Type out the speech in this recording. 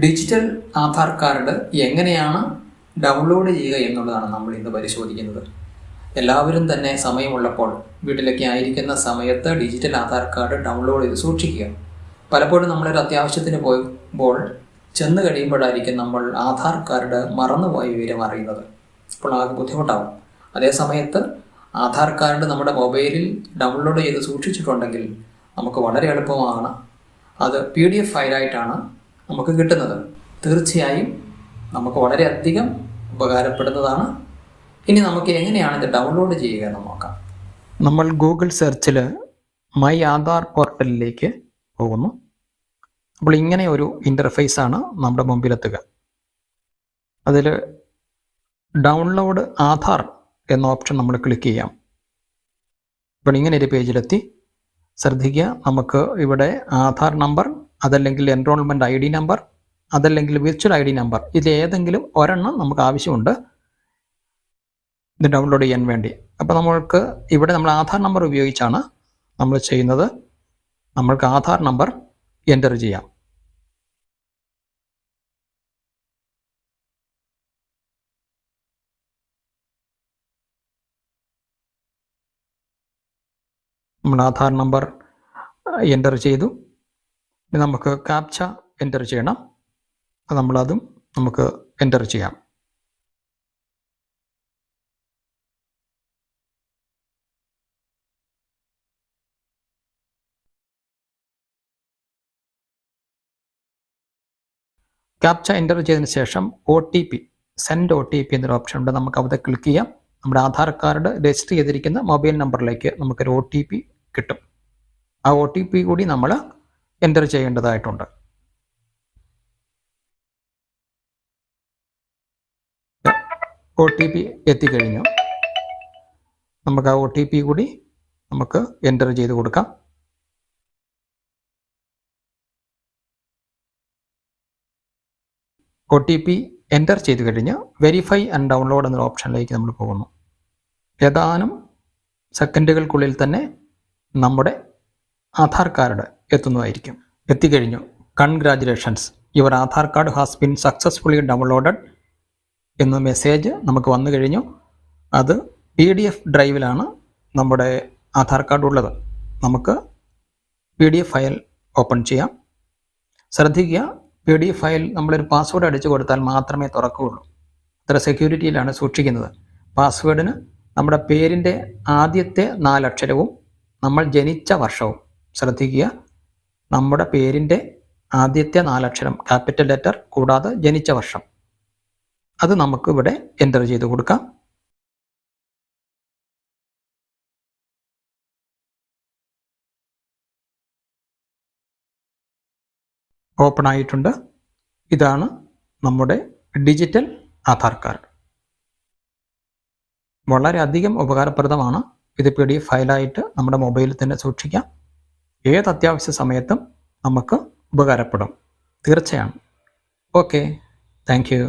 Digital Aadhaar card എങ്ങനെയാണ് download ചെയ്യുക എന്നുള്ളതാണ് നമ്മൾ ഇന്ന് പരിശോധിക്കുന്നത്. എല്ലാവരും തന്നെ സമയമുള്ളപ്പോൾ വീട്ടിലൊക്കെ ആയിരിക്കുന്ന സമയത്ത് ഡിജിറ്റൽ ആധാർ കാർഡ് ഡൗൺലോഡ് ചെയ്ത് സൂക്ഷിക്കുക. പലപ്പോഴും നമ്മളൊരു അത്യാവശ്യത്തിന് പോകുമ്പോൾ ചെന്ന് കഴിയുമ്പോഴായിരിക്കും നമ്മൾ ആധാർ കാർഡ് മറന്നുപോയ വിവരം അറിയുന്നത്. അപ്പോൾ ആകെ ബുദ്ധിമുട്ടാവും. അതേ സമയത്ത് ആധാർ കാർഡ് നമ്മുടെ മൊബൈലിൽ ഡൗൺലോഡ് ചെയ്ത് സൂക്ഷിച്ചിട്ടുണ്ടെങ്കിൽ നമുക്ക് വളരെ എളുപ്പമാണ്. അത് PDF ഫയലായിട്ടാണ് നമുക്ക് കിട്ടുന്നത്. തീർച്ചയായും നമുക്ക് വളരെയധികം ഉപകാരപ്പെടുന്നതാണ്. ഇനി നമുക്ക് എങ്ങനെയാണ് ഇത് ഡൗൺലോഡ് ചെയ്യുക എന്ന് നോക്കാം. നമ്മൾ ഗൂഗിൾ സെർച്ചിൽ മൈ ആധാർ പോർട്ടലിലേക്ക് പോകുന്നു. അപ്പോൾ ഇങ്ങനെ ഒരു ഇൻ്റർഫേസാണ് നമ്മുടെ മുമ്പിലെത്തുക. അതിൽ ഡൗൺലോഡ് ആധാർ എന്ന ഓപ്ഷൻ നമ്മൾ ക്ലിക്ക് ചെയ്യാം. അപ്പോൾ ഇങ്ങനെ ഒരു പേജിലെത്തി. ശ്രദ്ധിക്കുക, നമുക്ക് ഇവിടെ ആധാർ നമ്പർ, അതല്ലെങ്കിൽ എൻറോൾമെൻറ്റ് ID നമ്പർ, അതല്ലെങ്കിൽ വിർച്വൽ ID നമ്പർ, ഇതിലേതെങ്കിലും ഒരെണ്ണം നമുക്ക് ആവശ്യമുണ്ട് ഇത് ഡൗൺലോഡ് ചെയ്യാൻ വേണ്ടി. അപ്പോൾ നമ്മൾക്ക് ഇവിടെ നമ്മൾ ആധാർ നമ്പർ ഉപയോഗിച്ചാണ് നമ്മൾ ചെയ്യുന്നത്. നമ്മൾക്ക് ആധാർ നമ്പർ എൻ്റർ ചെയ്യാം. നമ്മൾ ആധാർ നമ്പർ എൻ്റർ ചെയ്തു. നമുക്ക് ക്യാപ്ച എൻ്റർ ചെയ്യണം. നമ്മളതും നമുക്ക് എൻ്റർ ചെയ്യാം. ക്യാപ്ച എൻ്റർ ചെയ്തതിന് ശേഷം OTP, സെൻഡ് OTP എന്നൊരു ഓപ്ഷൻ ഉണ്ട്. നമുക്ക് അവിടെ ക്ലിക്ക് ചെയ്യാം. നമ്മുടെ ആധാർ കാർഡ് രജിസ്റ്റർ ചെയ്തിരിക്കുന്ന മൊബൈൽ നമ്പറിലേക്ക് നമുക്കൊരു OTP കിട്ടും. ആ OTP കൂടി നമ്മൾ എൻ്റർ ചെയ്യേണ്ടതായിട്ടുണ്ട്. OTP എത്തിക്കഴിഞ്ഞു. നമുക്ക് ആ OTP കൂടി നമുക്ക് എൻ്റർ ചെയ്ത് കൊടുക്കാം. OTP എൻ്റർ ചെയ്ത് കഴിഞ്ഞ് വെരിഫൈ ആൻഡ് ഡൗൺലോഡ് എന്നൊരു ഓപ്ഷനിലേക്ക് നമ്മൾ പോകുന്നു. ഏതാനും സെക്കൻഡുകൾക്കുള്ളിൽ തന്നെ നമ്മുടെ ആധാർ കാർഡ് എത്തുന്നതായിരിക്കും. എത്തിക്കഴിഞ്ഞു. Congratulations, your Aadhaar card has been successfully downloaded എന്ന മെസ്സേജ് നമുക്ക് വന്നു കഴിഞ്ഞു. അത് PDF ഡ്രൈവിലാണ് നമ്മുടെ ആധാർ കാർഡ് ഉള്ളത്. നമുക്ക് PDF ഫയൽ ഓപ്പൺ ചെയ്യാം. ശ്രദ്ധിക്കുക, PDF ഫയൽ നമ്മളൊരു പാസ്വേഡ് അടിച്ചു കൊടുത്താൽ മാത്രമേ തുറക്കുകയുള്ളൂ. അത്ര സെക്യൂരിറ്റിയിലാണ് സൂക്ഷിക്കുന്നത്. പാസ്വേഡിന് നമ്മുടെ പേരിൻ്റെ ആദ്യത്തെ 4 അക്ഷരവും നമ്മൾ ജനിച്ച വർഷവും, ശ്രദ്ധിക്കുക, നമ്മുടെ പേരിൻ്റെ ആദ്യത്തെ 4 അക്ഷരം ക്യാപിറ്റൽ ലെറ്റർ കൂടാതെ ജനിച്ച വർഷം, അത് നമുക്ക് ഇവിടെ എൻ്റർ ചെയ്ത് കൊടുക്കാം. ഓപ്പൺ ആയിട്ടുണ്ട്. ഇതാണ് നമ്മുടെ ഡിജിറ്റൽ ആധാർ കാർഡ്. വളരെയധികം ഉപകാരപ്രദമാണ്. ഇത് PDF ഫയലായിട്ട് നമ്മുടെ മൊബൈലിൽ തന്നെ സൂക്ഷിക്കാം. ഏത് അത്യാവശ്യ സമയത്തും നമുക്ക് ഉപകാരപ്പെടും. തീർച്ചയാണ്. Okay, thank you.